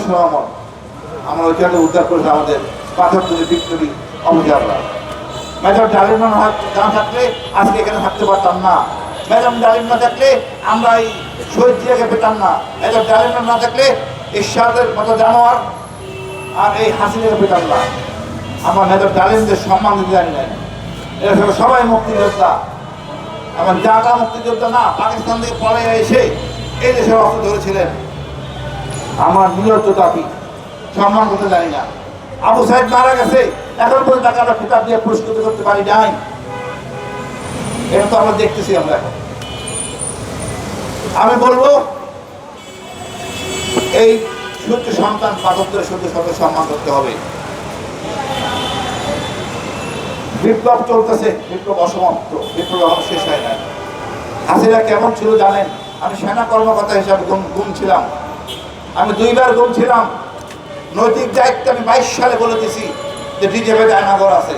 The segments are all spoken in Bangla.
সময় আমরা ওইখানে উদ্ধার করেছে আমাদের পাথর তুলে বিক্রি অভিযানরা। ম্যাডাম ডালিম না থাকলে আজকে এখানে থাকতে পারতাম না। ম্যাডাম ডালিম না থাকলে আমরা এই শহীদ জিয়াকে পেতাম না। ম্যাডাম ডালিম না থাকলে এরশাদের মতো জানোয়ার আর এই হাসিনাকে পেতাম না। আমরা ম্যাডাম ডালিমদের সম্মান দিতে জানি না। এরা সবাই মুক্তিযোদ্ধা। আমার যাটা মুক্তিযোদ্ধা না, পাকিস্তান থেকে পরে এসে এই দেশের অস্ত্র ধরেছিলেন। আমার নিয়ত দাবি সম্মান করতে জানি না। আবু সাইদ মারা গেছে, এখন পর্যন্ত তাকে আমরা কিতাব দিয়ে পুরস্কৃত করতে পারি নাই। এটা তো আমরা দেখতেছি। আমরা এখন আমি বলবো এই সূর্য সন্তান পাঠকদের সূর্য সন্তান সম্মান করতে হবে। বিপ্লব চলতেছে, বিপ্লব অসমাপ্ত, বিপ্লব এখন শেষ হয় না। হাসিনা কেমন ছিল জানেন? আমি সেনা কর্মকর্তা হিসাবে গুম ছিলাম। আমি 2 বার গুম ছিলাম। নৈতিক দায়িত্ব আমি 22 সালে বলে দিয়েছি যে ডিজেপি আয়নাগর আছে।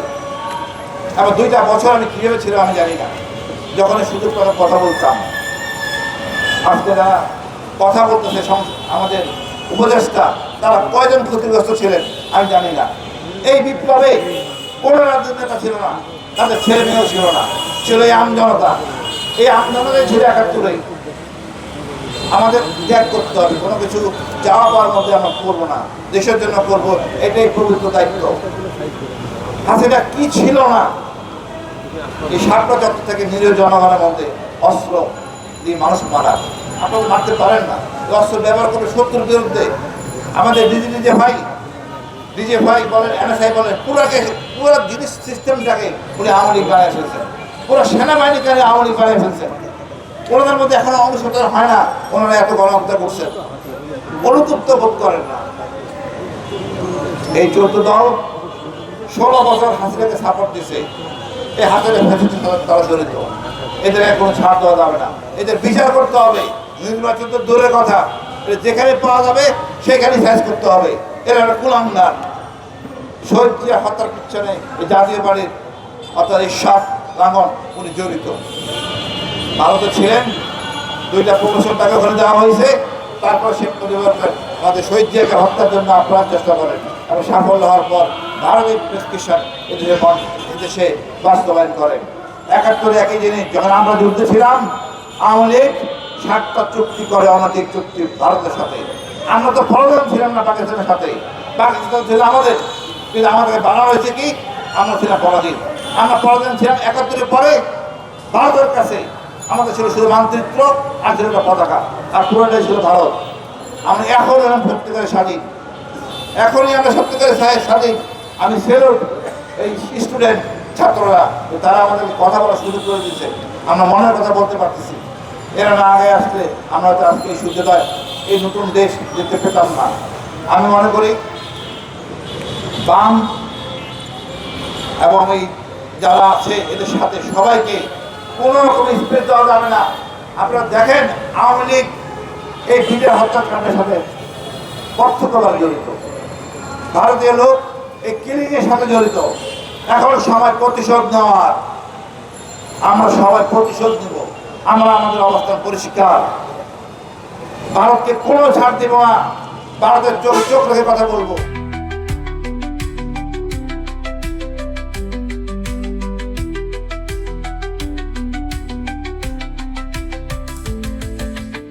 আমার 2টা বছর আমি কীভাবে ছিলাম আমি জানি না। যখন সুযোগ করে কথা বলতাম, আজকে যারা কথা বলতেছে আমাদের উপদেষ্টা, তারা কয়জন ক্ষতিগ্রস্ত ছিলেন আমি জানি না। এই বিপ্লবে কোনো রাজনৈতিক নেতা ছিল না, তাদের ছেলে মেয়েও ছিল না, ছিল এই আমজনতা। এই আমজনতাই ছিল 71। আমাদের ত্যাগ করতে হবে, কোনো কিছু যাওয়া পাওয়ার মধ্যে আমরা করবো না, দেশের জন্য করবো, এটাই পবিত্র দায়িত্ব। হাসিনা কি ছিল না? এই 7টা চত্বর থেকে নিরীহ জনগণের মধ্যে অস্ত্র দিয়ে মানুষ মারা। আপনারা মারতে পারেন না, অস্ত্র ব্যবহার করে শত্রুর বিরুদ্ধে। আমাদের ডিজে ভাই বলেন, NSI বলেন, পুরো জিনিস সিস্টেমটাকে উনি আওয়ামী লীগ বানিয়ে ফেলছেন। পুরো সেনাবাহিনীকে আওয়ামী লীগ বানিয়ে ফেলছেন। ওনাদের মধ্যে এখনো অনুশোচনা হয় না, ওনারা এত গণহত্যা করছেন, অনুতপ্ত বোধ করেন না। এই 14 দল 16 বছর হাসিনাকে সাপোর্ট দিচ্ছে। এই হাসিনা তারা জড়িত, এদের কোনো ছাড় দেওয়া যাবে না, এদের বিচার করতে হবে। নির্বাচন তো দূরের কথা, যেখানে পাওয়া যাবে সেখানে শেষ করতে হবে। এরা একটা কুলাঙ্গার। শহীদ জিয়া হত্যার পিছনে এই জাতীয় বাড়ির অর্থাৎ এরশাদ লাঙ্গল উনি জড়িত। ভারতে ছিলেন, 2টা প্রমোশন টাকা ওখানে দেওয়া হয়েছে। তারপর শেখ মুজিবুর আমাদের শহীদ জিয়াকে হত্যার জন্য আপনার চেষ্টা করেন এবং সাফল্য হওয়ার পর ভারতের প্রেসক্রিপশন এদেশে বাস্তবায়ন করেন। 71 একই জিনিস, যখন আমরা যুদ্ধে ছিলাম, আওয়ামী লীগ 7টা চুক্তি করে, অনৈতিক চুক্তি ভারতের সাথে। আমরা তো পরাধীন ছিলাম না পাকিস্তানের সাথে, পাকিস্তান ছিল আমাদের, কিন্তু আমাদেরকে বানানো হয়েছে কি? আমরা ছিলাম পরাধীন। আমরা পরাধীন ছিলাম 71 পরে ভারতের কাছে। আমাদের ছিল শুধু মানচিত্র আর ছিল পতাকা, আর পুরোটাই ছিল ভারত। আমরা এখন এরকম সত্যিকারের স্বাধীন, এখনই আমরা সত্যিকারের স্বাধীন। আমি সেলুট এই স্টুডেন্ট ছাত্ররা, তারা আমাদেরকে কথা বলার সুযোগ করে দিচ্ছে, আমরা মনের কথা বলতে পারতেছি। এরা না আগে আসলে আমরা তো আজকে এই সূর্যোদয়, এই নতুন দেশ দেখতে পেতাম না। আমি মনে করি বাম এবং এই যারা আছে এদের সাথে সবাইকে কোনো রকম স্পেস দেওয়া যাবে না। আপনারা দেখেন, আওয়ামী লীগ এই ভিডিও হত্যাকাণ্ডের সাথে প্রত্যক্ষভাবে জড়িত, ভারতীয় লোক এই কিলিংয়ের সাথে জড়িত। এখন সবাই প্রতিশোধ নেওয়ার, আমরা সবাই প্রতিশোধ নেব। আমরা আমাদের অবস্থান পরিষ্কার, ভারতকে কোনো ছাড় দেব না, ভারতের চোখ রেখে কথা বলবো।